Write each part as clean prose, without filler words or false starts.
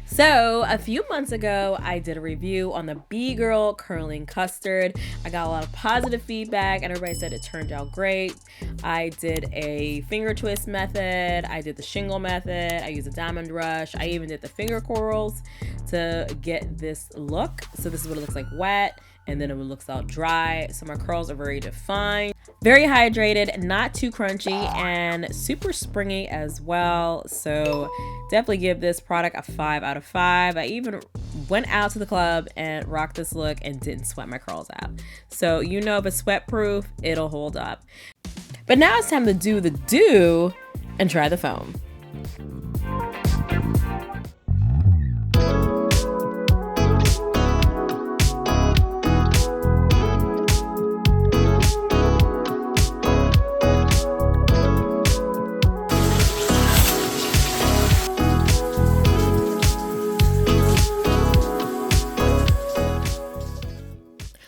So a few months ago, I did a review on the B-Girl curling custard. I got a lot of positive feedback and everybody said it turned out great. I did a finger twist method. I did the shingle method. I used a diamond rush. I even did the finger corals to get this look. So this is what it looks like wet, and then it looks out dry. So my curls are very defined, very hydrated, not too crunchy, and super springy as well. So definitely give this product a 5 out of 5. I even went out to the club and rocked this look and didn't sweat my curls out. So you know, if it's sweat proof, it'll hold up. But now it's time to do the do and try the foam.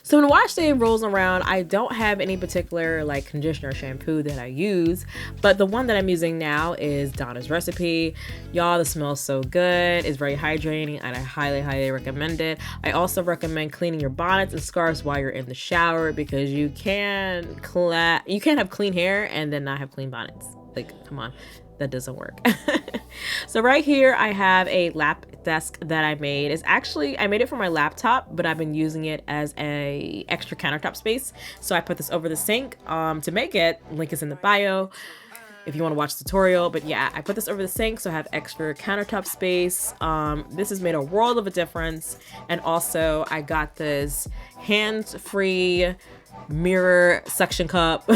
So when wash day rolls around, I don't have any particular like conditioner or shampoo that I use, but the one that I'm using now is Donna's Recipe. Y'all, the smells so good. It's very hydrating and I highly recommend it. I also recommend cleaning your bonnets and scarves while you're in the shower, because you can't have clean hair and then not have clean bonnets. Like, come on. That doesn't work. So right here I have a lap desk that I made. It's actually, I made it for my laptop, but I've been using it as a extra countertop space. So I put this over the sink. To make it, link is in the bio if you want to watch the tutorial. But yeah, I put this over the sink so I have extra countertop space. This has made a world of a difference. And also I got this hands-free mirror suction cup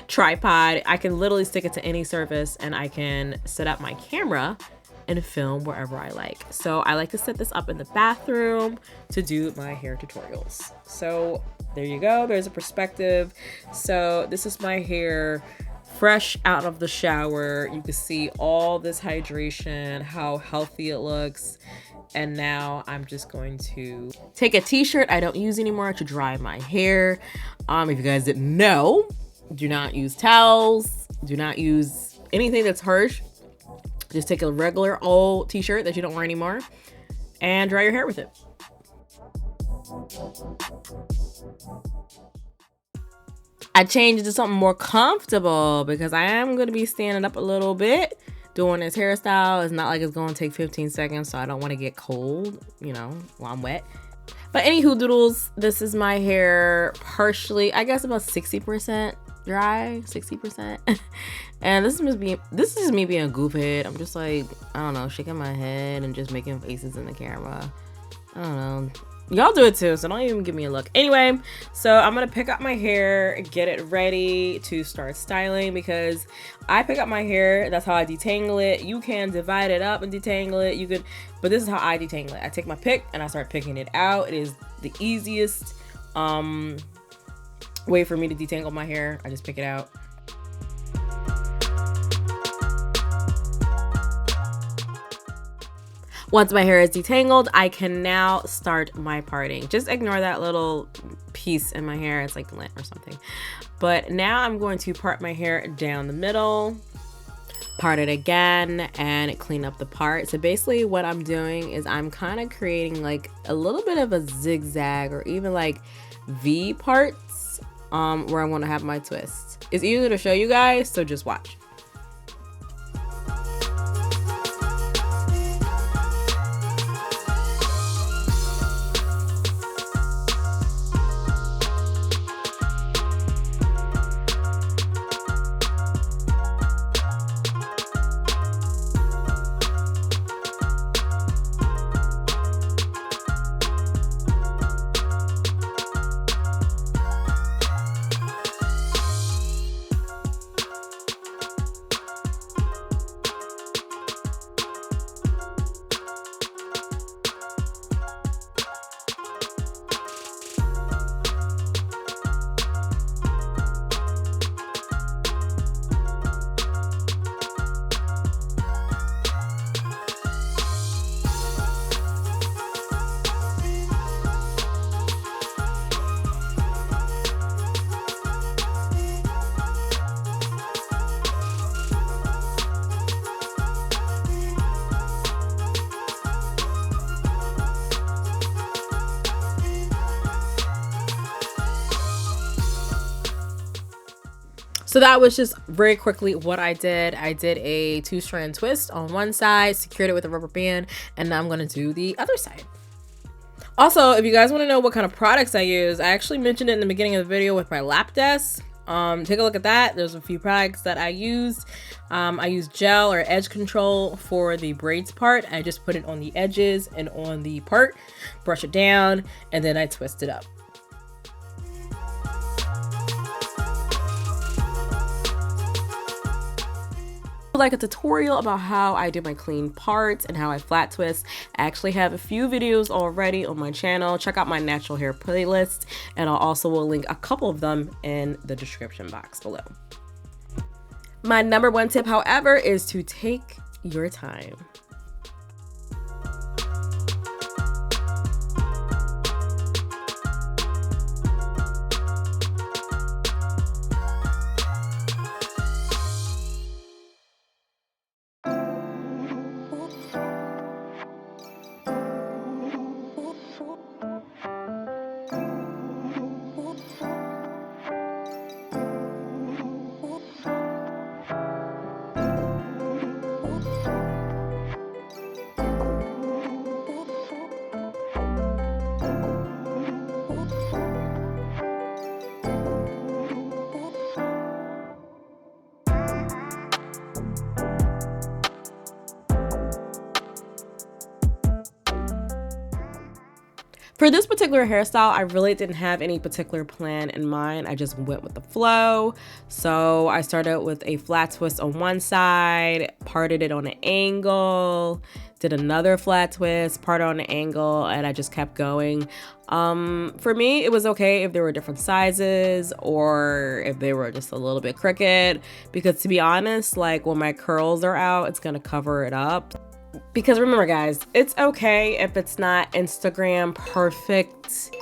tripod. I can literally stick it to any surface and I can set up my camera and film wherever I like. So I like to set this up in the bathroom to do my hair tutorials. So there you go, there's a perspective. So this is my hair fresh out of the shower. You can see all this hydration, how healthy it looks. And now I'm just going to take a t-shirt I don't use anymore to dry my hair. If you guys didn't know, do not use towels. Do not use anything that's harsh. Just take a regular old t-shirt that you don't wear anymore and dry your hair with it. I changed it to something more comfortable because I am going to be standing up a little bit doing this hairstyle. It's not like it's going to take 15 seconds, so I don't want to get cold, you know, while I'm wet. But anywho doodles, this is my hair partially, I guess about 60% dry, 60%. And this is me being a goofhead. I'm just like, I don't know, shaking my head and just making faces in the camera. I don't know. Y'all do it too, so don't even give me a look. Anyway, so I'm gonna pick up my hair, get it ready to start styling, because I pick up my hair, that's how I detangle it. You can divide it up and detangle it, you could, but this is how I detangle it. I take my pick and I start picking it out. It is the easiest way for me to detangle my hair. I just pick it out. Once my hair is detangled, I can now start my parting. Just ignore that little piece in my hair. It's like lint or something. But now I'm going to part my hair down the middle, part it again, and clean up the part. So basically what I'm doing is I'm kind of creating like a little bit of a zigzag or even like V parts where I want to have my twist. It's easy to show you guys, so just watch. So that was just very quickly what I did. I did a 2-strand twist on one side, secured it with a rubber band, and now I'm going to do the other side. Also, if you guys want to know what kind of products I use, I actually mentioned it in the beginning of the video with my lap desk. Take a look at that. There's a few products that I used. I use gel or edge control for the braids part. I just put it on the edges and on the part, brush it down, and then I twist it up. Like a tutorial about how I do my clean parts and how I flat twist, I actually have a few videos already on my channel. Check out my natural hair playlist, and I'll also will link a couple of them in the description box below. My number one tip, however, is to take your time. For this particular hairstyle, I really didn't have any particular plan in mind. I just went with the flow. So I started with a flat twist on one side, parted it on an angle, did another flat twist, parted on an angle, and I just kept going. For me, it was okay if there were different sizes or if they were just a little bit crooked, because to be honest, like when my curls are out, it's gonna cover it up. Because remember guys, it's okay if it's not Instagram perfect,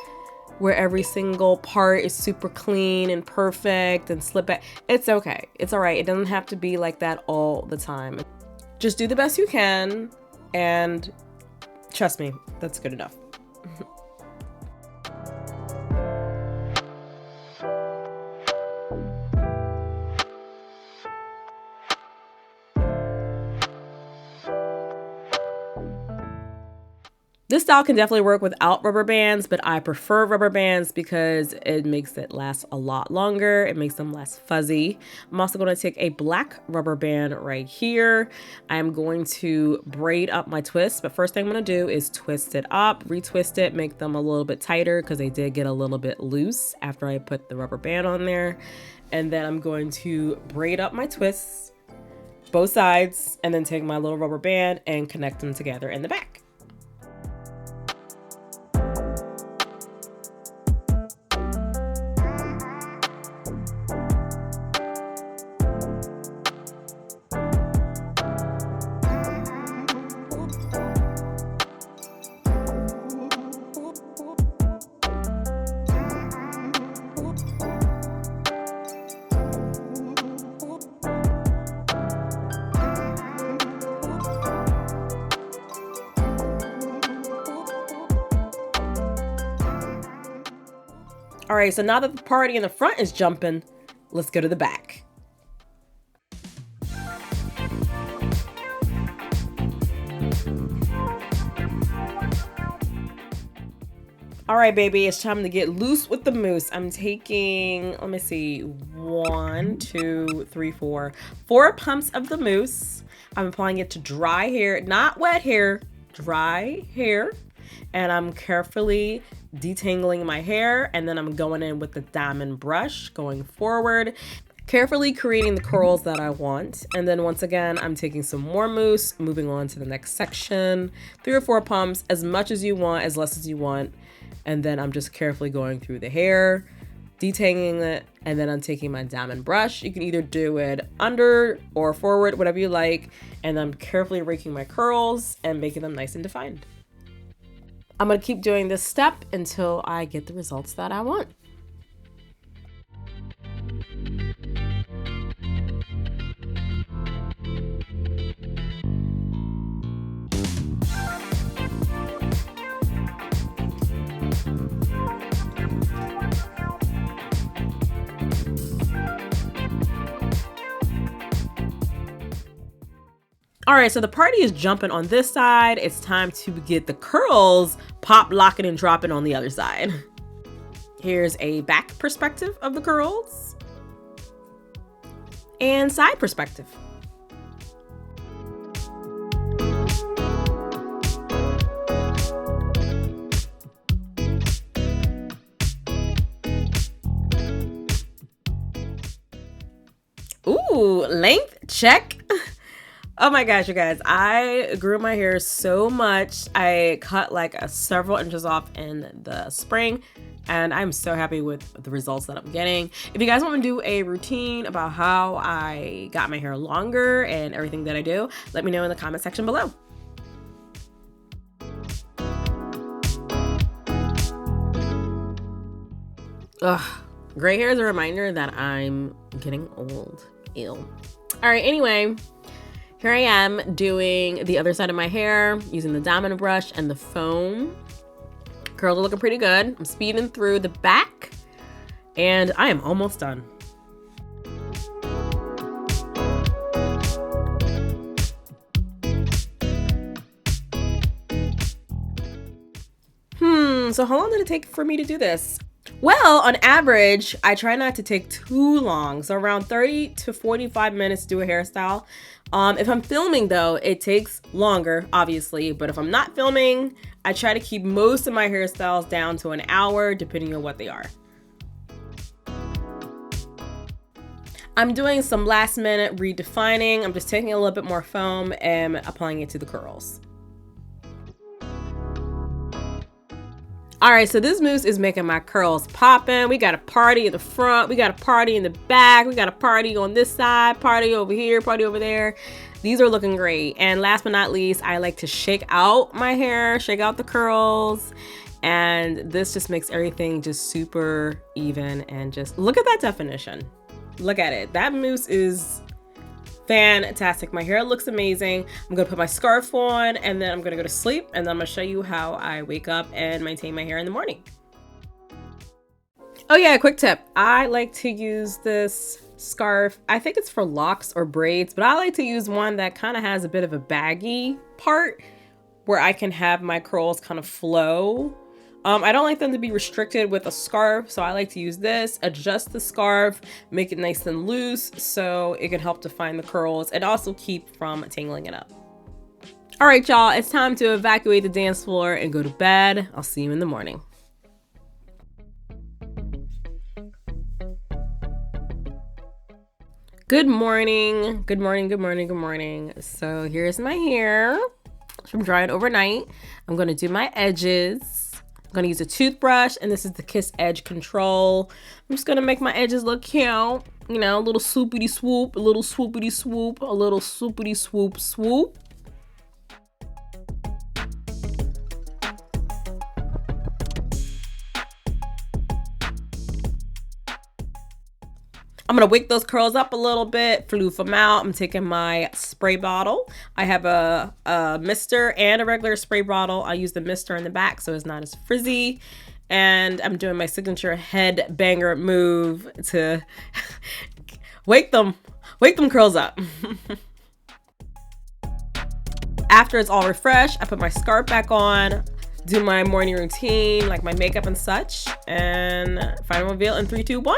where every single part is super clean and perfect and slip back. It's okay. It's all right. It doesn't have to be like that all the time. Just do the best you can, and trust me, that's good enough. This style can definitely work without rubber bands, but I prefer rubber bands because it makes it last a lot longer. It makes them less fuzzy. I'm also going to take a black rubber band right here. I'm going to braid up my twists, but first thing I'm going to do is twist it up, retwist it, make them a little bit tighter because they did get a little bit loose after I put the rubber band on there. And then I'm going to braid up my twists, both sides, and then take my little rubber band and connect them together in the back. All right, so now that the party in the front is jumping, let's go to the back. All right, baby, it's time to get loose with the mousse. I'm taking, let me see, 1, 2, 3, 4 pumps of the mousse. I'm applying it to dry hair, not wet hair, dry hair. And I'm carefully detangling my hair, and then I'm going in with the diamond brush, going forward, carefully creating the curls that I want. And then once again, I'm taking some more mousse, moving on to the next section, 3 or 4 pumps, as much as you want, as less as you want. And then I'm just carefully going through the hair, detangling it, and then I'm taking my diamond brush. You can either do it under or forward, whatever you like. And I'm carefully raking my curls and making them nice and defined. I'm going to keep doing this step until I get the results that I want. All right, so the party is jumping on this side. It's time to get the curls pop, locking, and dropping on the other side. Here's a back perspective of the curls and side perspective. Ooh, length check. Oh my gosh, you guys, I grew my hair so much. I cut like several inches off in the spring, and I'm so happy with the results that I'm getting. If you guys want me to do a routine about how I got my hair longer and everything that I do, let me know in the comment section below. Ugh, gray hair is a reminder that I'm getting old. Ew. All right, anyway. Here I am doing the other side of my hair using the diamond brush and the foam. Curls are looking pretty good. I'm speeding through the back and I am almost done. So how long did it take for me to do this? Well, on average, I try not to take too long. So around 30 to 45 minutes to do a hairstyle. If I'm filming though, it takes longer, obviously, but if I'm not filming, I try to keep most of my hairstyles down to an hour, depending on what they are. I'm doing some last minute redefining. I'm just taking a little bit more foam and applying it to the curls. All right, so this mousse is making my curls popping. We got a party in the front, we got a party in the back, we got a party on this side, party over here, party over there. These are looking great. And last but not least, I like to shake out my hair, shake out the curls. And this just makes everything just super even, and just look at that definition. Look at it. That mousse is fantastic. My hair looks amazing. I'm gonna put my scarf on and then I'm gonna go to sleep, and then I'm gonna show you how I wake up and maintain my hair in the morning. Oh yeah, quick tip. I like to use this scarf. I think it's for locks or braids, but I like to use one that kind of has a bit of a baggy part where I can have my curls kind of flow. I don't like them to be restricted with a scarf, so I like to use this, adjust the scarf, make it nice and loose so it can help define the curls and also keep from tangling it up. All right, y'all, it's time to evacuate the dance floor and go to bed. I'll see you in the morning. Good morning, good morning, good morning, good morning. So here's my hair from drying overnight. I'm gonna do my edges. I'm gonna use a toothbrush, and this is the Kiss Edge Control. I'm just gonna make my edges look cute. You know, a little swoopity swoop, a little swoopity swoop, a little swoopity swoop swoop. I'm gonna wake those curls up a little bit, floof them out. I'm taking my spray bottle. I have a mister and a regular spray bottle. I use the mister in the back so it's not as frizzy. And I'm doing my signature head banger move to wake them curls up. After it's all refreshed, I put my scarf back on, do my morning routine, like my makeup and such, and final reveal in 3, 2, 1.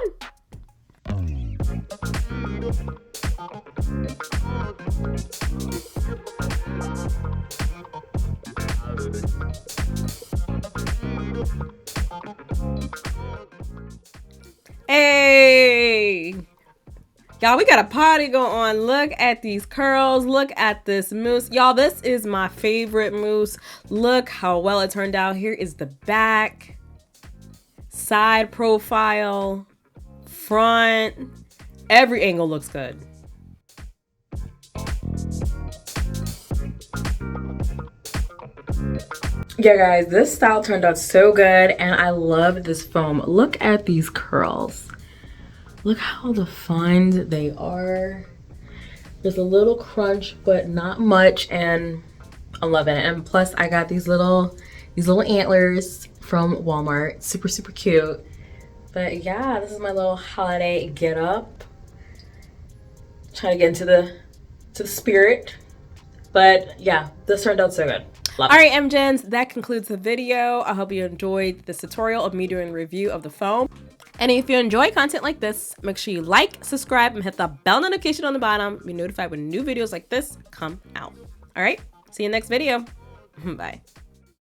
Hey, y'all, we got a party going on. Look at these curls. Look at this mousse. Y'all, this is my favorite mousse. Look how well it turned out. Here is the back, side profile, front. Every angle looks good. Yeah, guys, this style turned out so good, and I love this foam. Look at these curls. Look how defined they are. There's a little crunch, but not much, and I'm loving it. And plus, I got these little antlers from Walmart. Super, super cute. But yeah, this is my little holiday get up. Trying to get into the spirit. But yeah, this turned out so good. Love it. All right, MGens, that concludes the video. I hope you enjoyed this tutorial of me doing a review of the foam. And if you enjoy content like this, make sure you like, subscribe, and hit the bell notification on the bottom to be notified when new videos like this come out. All right, see you next video. Bye.